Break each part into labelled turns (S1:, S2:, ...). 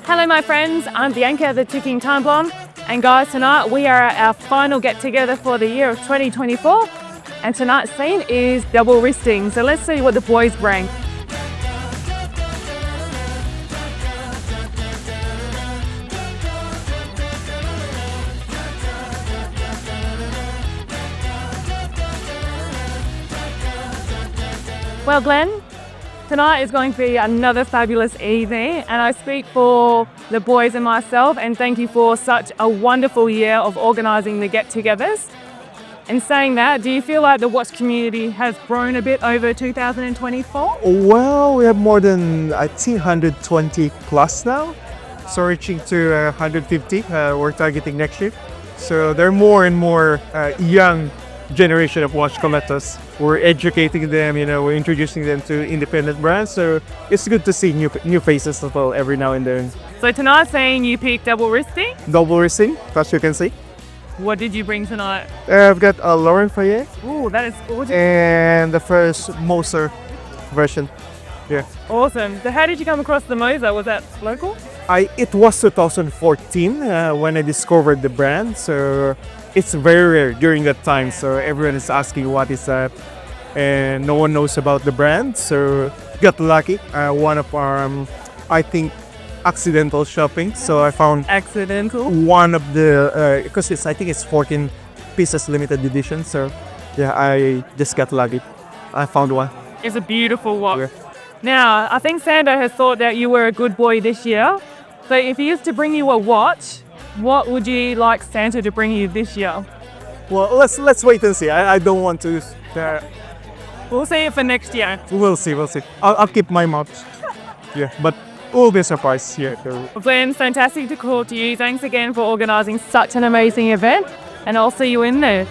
S1: Hello my friends, I'm Bianca, the ticking time bomb. And guys, tonight we are at our final get together for the year of 2024. And tonight's theme is double wristing. So let's see what the boys bring. Well Glenn, tonight is going to be another fabulous evening, and I speak for the boys and myself, and thank you for such a wonderful year of organising the get-togethers. In saying that, do you feel like the watch community has grown a bit over 2024?
S2: Well, we have more than, I think, 120 plus now. So reaching to 150, we're targeting next year. So there are more and more young generation of watch collectors. We're educating them, we're introducing them to independent brands. So it's good to see new faces as well every now and then.
S1: So tonight's saying you picked double wristing.
S2: Double wristing, as you can see.
S1: What did you bring tonight?
S2: I've got a Laurent Fayet.
S1: Ooh, that is gorgeous.
S2: And the first Moser version. Yeah.
S1: Awesome. So how did you come across the Moser? Was that local?
S2: It was 2014 when I discovered the brand. So it's very rare during that time. So everyone is asking what is that, and no one knows about the brand. So got lucky. One of our, I think, accidental shopping. So I found
S1: accidental
S2: one of the because I think it's 14 pieces limited edition. So yeah, I just got lucky. I found one.
S1: It's a beautiful watch.
S2: Yeah.
S1: Now I think Sando has thought that you were a good boy this year. So if he used to bring you a watch, what would you like Santa to bring you this year?
S2: Well, let's wait and see. I don't want to.
S1: We'll see it for next year.
S2: We'll see. I'll keep my mouth. Yeah, but we'll be surprised here.
S1: Glenn, fantastic to call to you. Thanks again for organising such an amazing event, and I'll see you in there.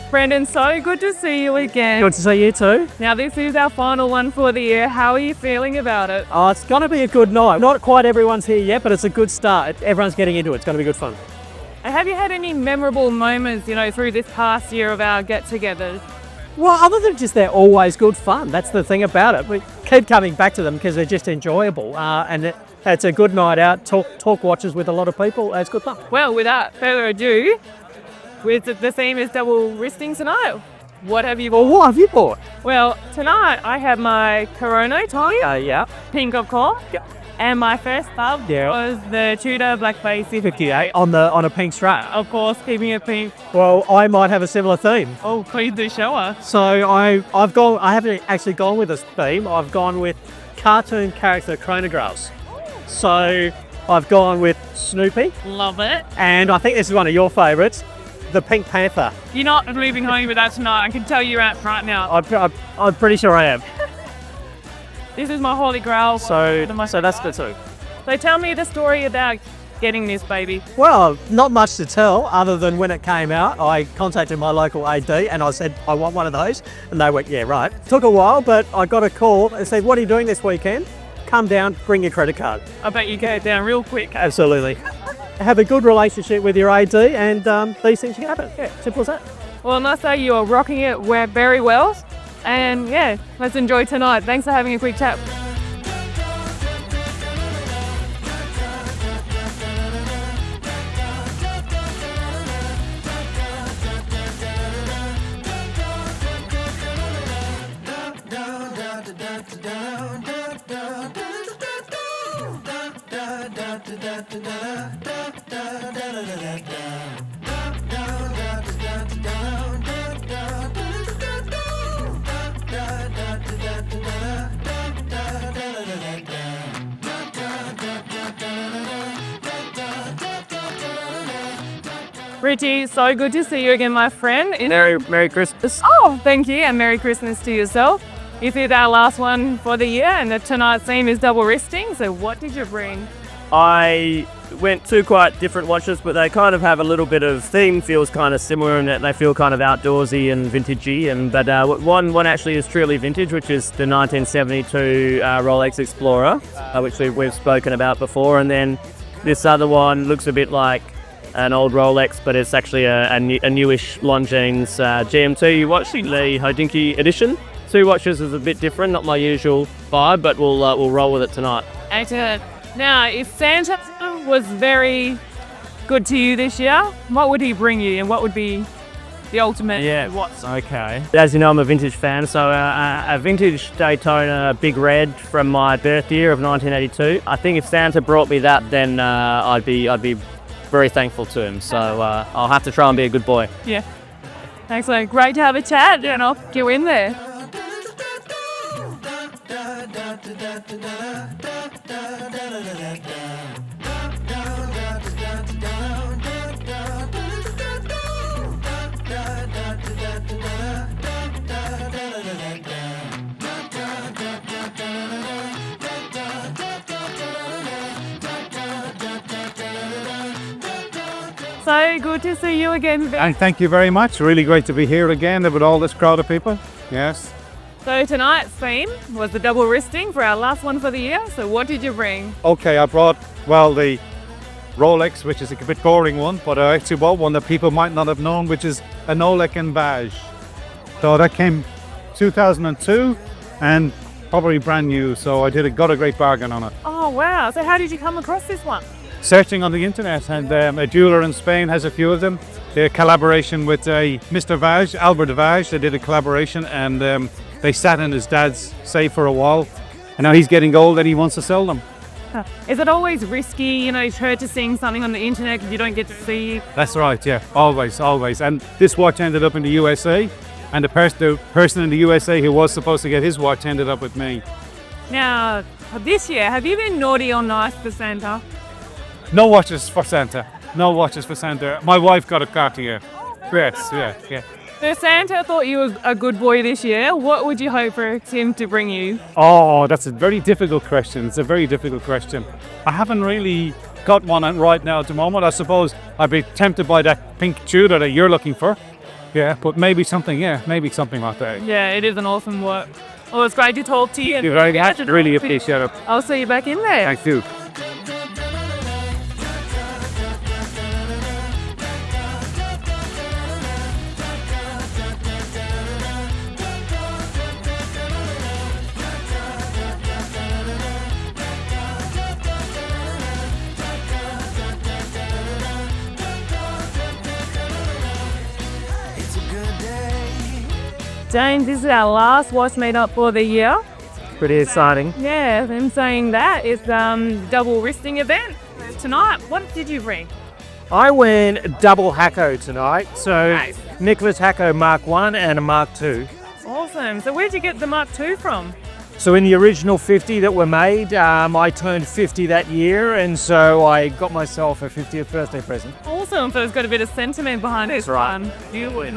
S1: Brandon, so good to see you again.
S3: Good to see you too.
S1: Now this is our final one for the year. How are you feeling about it?
S3: Oh, it's going to be a good night. Not quite everyone's here yet, but it's a good start. Everyone's getting into it. It's going to be good fun.
S1: And have you had any memorable moments, through this past year of our get-togethers?
S3: Well, other than just they're always good fun. That's the thing about it. We keep coming back to them because they're just enjoyable. And it's a good night out. Talk watches with a lot of people. It's good fun.
S1: Well, without further ado, with the theme is double wristing tonight. What have you bought?
S3: Well, what have you bought?
S1: Well, tonight I have my Corono tie,
S3: Yeah.
S1: pink of course.
S3: Yeah.
S1: And my first love was the Tudor Black Bay
S3: 58 on a pink strap.
S1: Of course, keeping it pink.
S3: Well, I might have a similar theme.
S1: Oh, please do show us.
S3: So I haven't actually gone with this theme. I've gone with cartoon character chronographs. So I've gone with Snoopy.
S1: Love it.
S3: And I think this is one of your favourites, the Pink Panther.
S1: You're not leaving home with that tonight. I can tell you're out right now.
S3: I'm pretty sure I am.
S1: This is my holy grail.
S3: So that's the two.
S1: So tell me the story about getting this baby.
S3: Well, not much to tell other than when it came out, I contacted my local AD and I said, I want one of those. And they went, yeah, right. Took a while, but I got a call and said, what are you doing this weekend? Come down, bring your credit card.
S1: I bet you get it down real quick.
S3: Absolutely. Have a good relationship with your AD and these things can happen. Yeah, simple as that.
S1: Well, I must say you are rocking it very well. And yeah, let's enjoy tonight. Thanks for having a quick chat. Richie, so good to see you again, my friend.
S4: Merry Christmas.
S1: Oh, thank you, and Merry Christmas to yourself. This is our last one for the year, and tonight's theme is double wristing. So what did you bring?
S4: I went two quite different watches, but they kind of have a little bit of theme, feels kind of similar in that they feel kind of outdoorsy and vintagey. But one actually is truly vintage, which is the 1972 Rolex Explorer, which we've spoken about before. And then this other one looks a bit like an old Rolex, but it's actually a newish Longines GMT watch, the Hodinkee edition. Two watches is a bit different, not my usual vibe, but we'll roll with it tonight.
S1: Excellent. Now, if Santa was very good to you this year, what would he bring you, and what would be the ultimate?
S4: Yeah, okay. As you know, I'm a vintage fan, so a vintage Daytona Big Red from my birth year of 1982. I think if Santa brought me that, then I'd be very thankful to him. So I'll have to try and be a good boy.
S1: Yeah. Excellent. Great to have a chat, and I'll get you in there. So good to see you again, Vic.
S5: And thank you very much. Really great to be here again with all this crowd of people. Yes.
S1: So tonight's theme was the double wristing for our last one for the year. So what did you bring?
S5: Okay, I brought, well, the Rolex, which is a bit boring one, but I actually bought one that people might not have known, which is an Oleg and Vaj. So that came 2002 and probably brand new. So I got a great bargain on it.
S1: Oh, wow. So how did you come across this one?
S5: Searching on the internet, and a jeweler in Spain has a few of them. They're a collaboration with Mr. Vaj, Albert Vaj. They did a collaboration, and they sat in his dad's safe for a while, and now he's getting old and he wants to sell them.
S1: Is it always risky, purchasing something on the internet because you don't get to see?
S5: That's right, yeah, always. And this watch ended up in the USA, and the person in the USA who was supposed to get his watch ended up with me.
S1: Now, this year, have you been naughty or nice for Santa?
S5: No watches for Santa. No watches for Santa. My wife got a Cartier. Yes, yeah.
S1: So Santa thought you were a good boy this year. What would you hope for him to bring you?
S5: Oh, that's a very difficult question. It's a very difficult question. I haven't really got one right now at the moment. I suppose I'd be tempted by that pink Tudor that you're looking for. Yeah, but maybe something like that.
S1: Yeah, it is an awesome work. Well, it's great to talk to you.
S5: You're very happy. Really appreciate it.
S1: I'll see you back in there.
S5: Thank you.
S1: James, this is our last watch meetup for the year.
S4: Pretty exciting.
S1: Yeah, them saying that it's double wristing event tonight. What did you bring?
S3: I went double Hacko tonight, so
S1: Nice.
S3: Nicholas Hacko Mark 1 and a Mark 2.
S1: Awesome. So where'd you get the Mark II from?
S3: So in the original 50 that were made, I turned 50 that year, and so I got myself a 50th birthday present.
S1: Awesome. So it's got a bit of sentiment behind this
S3: right.
S1: one.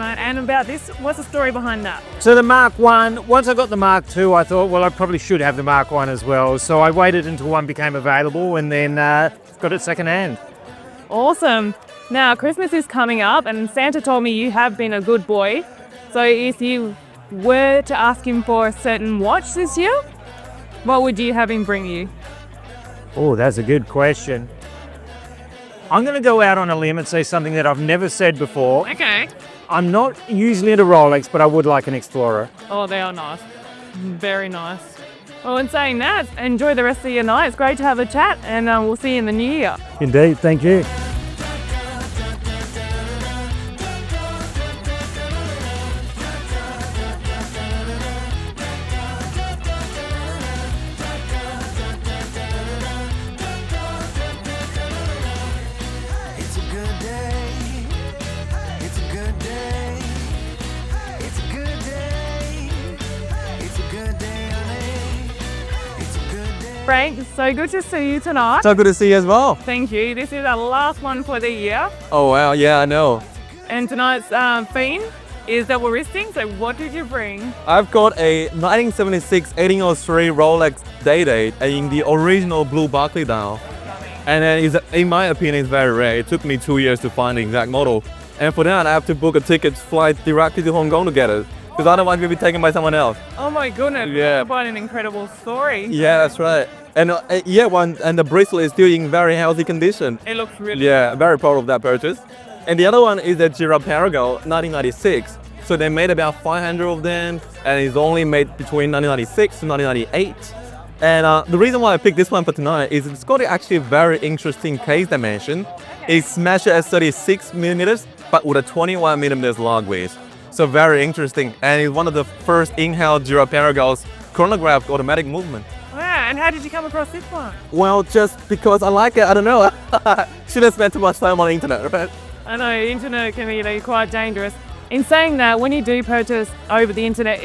S1: And about this, what's the story behind that?
S3: So the Mark 1, once I got the Mark 2, I thought, well, I probably should have the Mark 1 as well. So I waited until one became available and then got it second hand.
S1: Awesome. Now, Christmas is coming up, and Santa told me you have been a good boy. So if you were to ask him for a certain watch this year, what would you have him bring you?
S3: Oh, that's a good question. I'm going to go out on a limb and say something that I've never said before.
S1: Okay.
S3: I'm not usually into Rolex, but I would like an Explorer.
S1: Oh, they are nice. Very nice. Well, in saying that, enjoy the rest of your night. It's great to have a chat, and we'll see you in the new year.
S3: Indeed, thank you.
S1: Frank, so good to see you tonight.
S6: So good to see you as well.
S1: Thank you. This is our last one for the year.
S6: Oh wow, yeah, I know.
S1: And tonight's theme is double wristing. So what did you bring?
S6: I've got a 1976 1803 Rolex Day-Date in the original blue Barclay dial. And in my opinion, it's very rare. It took me 2 years to find the exact model. And for that, I have to book a ticket to fly directly to Hong Kong to get it. Because otherwise, we'll be taken by someone else.
S1: Oh my goodness.
S6: Yeah.
S1: Quite an incredible story.
S6: Yeah, that's right. And and the bracelet is still in very healthy condition.
S1: It looks really
S6: Yeah, very proud of that purchase. And the other one is the Girard-Perregaux 1996. So they made about 500 of them, and it's only made between 1996 and 1998. And the reason why I picked this one for tonight is it's got actually a very interesting case dimension. It's measured at 36 millimeters, but with a 21 millimeters log width. So very interesting, and it's one of the first in-house Girard-Perregaux chronographed automatic movement.
S1: Wow, and how did you come across this one?
S6: Well, just because I like it, I don't know. Shouldn't spend too much time on the internet, right?
S1: I know, the internet can be quite dangerous. In saying that, when you do purchase over the internet,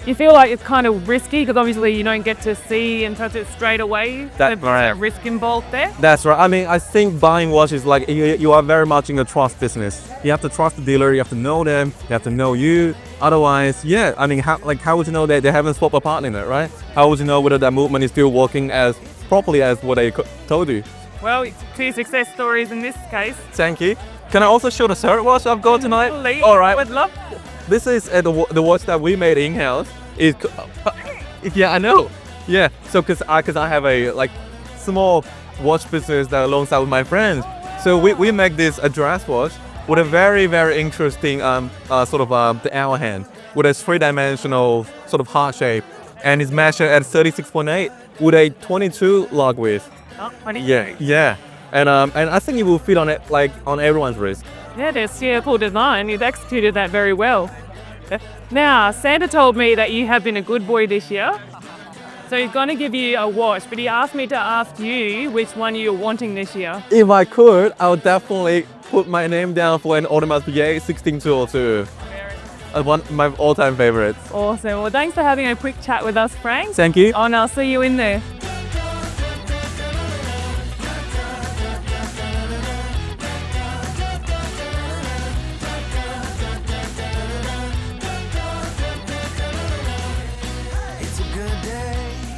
S1: you feel like it's kind of risky because obviously you don't get to see and touch it straight away.
S6: That's right.
S1: There's risk involved there.
S6: That's right. I mean, I think buying watches like you are very much in a trust business. You have to trust the dealer. You have to know them. You have to know you. Otherwise, yeah. I mean, how would you know that they haven't swapped a part in it, right? How would you know whether that movement is still working as properly as what they told you?
S1: Well, 2 success stories in this case.
S6: Thank you. Can I also show the third watch I've got tonight?
S1: Please,
S6: All right.
S1: would love.
S6: This is the watch that we made in-house. Yeah, I know. Yeah, so because I have a small watch business that alongside with my friends. So we make this address watch with a very, very interesting the hour hand with a 3-dimensional sort of heart shape, and it's measured at 36.8 with a 22 log width.
S1: Oh, funny.
S6: Yeah. And I think it will fit on it on everyone's wrist.
S1: Yeah, there's cool design. You've executed that very well. Now, Santa told me that you have been a good boy this year. So he's going to give you a watch, but he asked me to ask you which one you're wanting this year.
S6: If I could, I would definitely put my name down for an Audemars Piguet 16202. One of my all-time favorites.
S1: Awesome. Well, thanks for having a quick chat with us, Frank.
S6: Thank you.
S1: And I'll see you in there.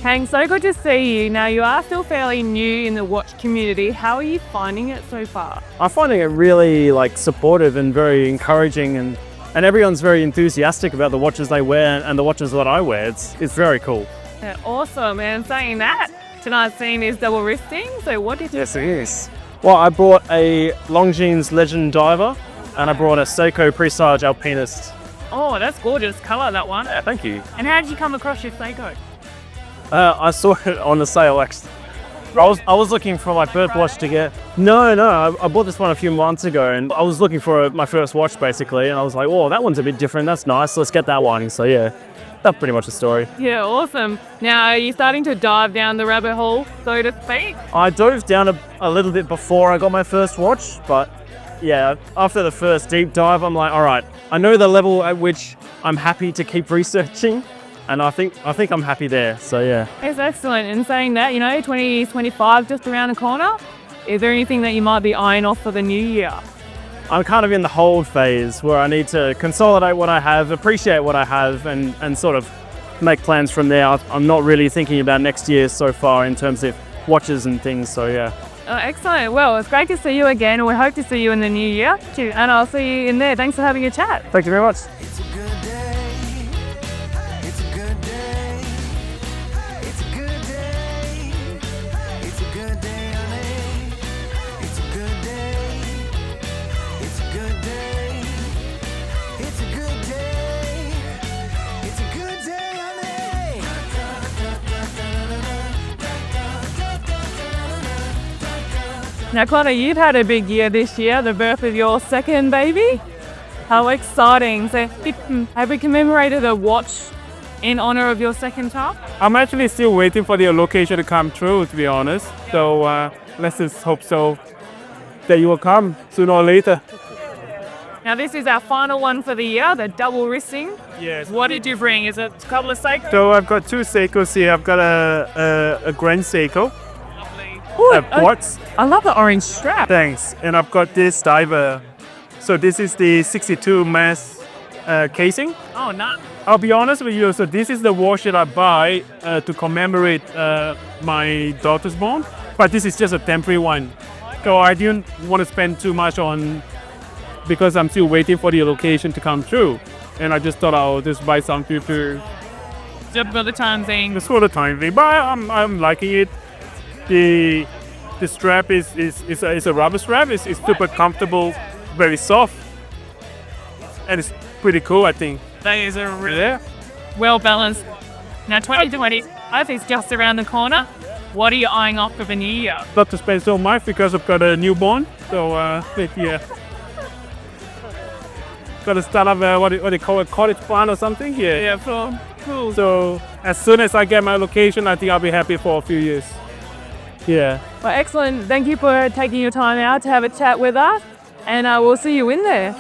S1: Henk, so good to see you. Now, you are still fairly new in the watch community. How are you finding it so far?
S4: I'm finding it really supportive and very encouraging, and everyone's very enthusiastic about the watches they wear and the watches that I wear. It's very cool.
S1: Yeah, awesome. And saying that, tonight's theme is double wristing. So what did you
S4: Yes, it is. Well, I brought a Longines Legend Diver, and I brought a Seiko Presage Alpinist.
S1: Oh, that's gorgeous colour, that one.
S4: Yeah, thank you.
S1: And how did you come across your Seiko?
S4: I saw it on the sale actually. I was looking for my Perth watch to get. No, I bought this one a few months ago, and I was looking for my first watch basically, and I was like, oh, that one's a bit different. That's nice. Let's get that one. So yeah, that's pretty much the story.
S1: Yeah, awesome. Now, are you starting to dive down the rabbit hole, so to speak?
S4: I dove down a little bit before I got my first watch, but yeah, after the first deep dive, I'm like, all right, I know the level at which I'm happy to keep researching. And I think I'm happy there, so yeah.
S1: It's excellent. And saying that, 2025 just around the corner, is there anything that you might be eyeing off for the new year?
S4: I'm kind of in the hold phase where I need to consolidate what I have, appreciate what I have, and sort of make plans from there. I'm not really thinking about next year so far in terms of watches and things, so yeah.
S1: Excellent. Well, it's great to see you again, and we hope to see you in the new year. And I'll see you in there. Thanks for having a chat.
S4: Thank you very much.
S1: Now, Connor, you've had a big year this year, the birth of your second baby. How exciting. So, have we commemorated a watch in honor of your second child?
S7: I'm actually still waiting for the allocation to come through, to be honest. So let's just hope so that you will come sooner or later.
S1: Now this is our final one for the year, the double wristing.
S7: Yes.
S1: What did you bring? Is it a couple of Seiko?
S7: So I've got 2 Seikos here. I've got a Grand Seiko,
S1: Ooh,
S7: a quartz.
S1: I love the orange strap.
S7: Thanks. And I've got this diver. So this is the 62 mass casing.
S1: Oh, no.
S7: I'll be honest with you. So this is the watch that I buy to commemorate my daughter's born. But this is just a temporary one. So I didn't want to spend too much on, because I'm still waiting for the location to come through. And I just thought I'll just buy something to
S1: Just for the time being.
S7: just for the time being. But I'm liking it. The strap is a rubber strap. It's super comfortable, very soft, and it's pretty cool, I think.
S1: That is a really
S7: Yeah.
S1: well balanced. Now 2020 is just around the corner. What are you eyeing off for the new year?
S7: Not to spend so much because I've got a newborn. So yeah. Got to start up what do you call it, cottage plant or something? Yeah.
S1: Cool.
S7: So as soon as I get my location, I think I'll be happy for a few years. Yeah.
S1: Well, excellent. Thank you for taking your time out to have a chat with us, and we'll see you in there.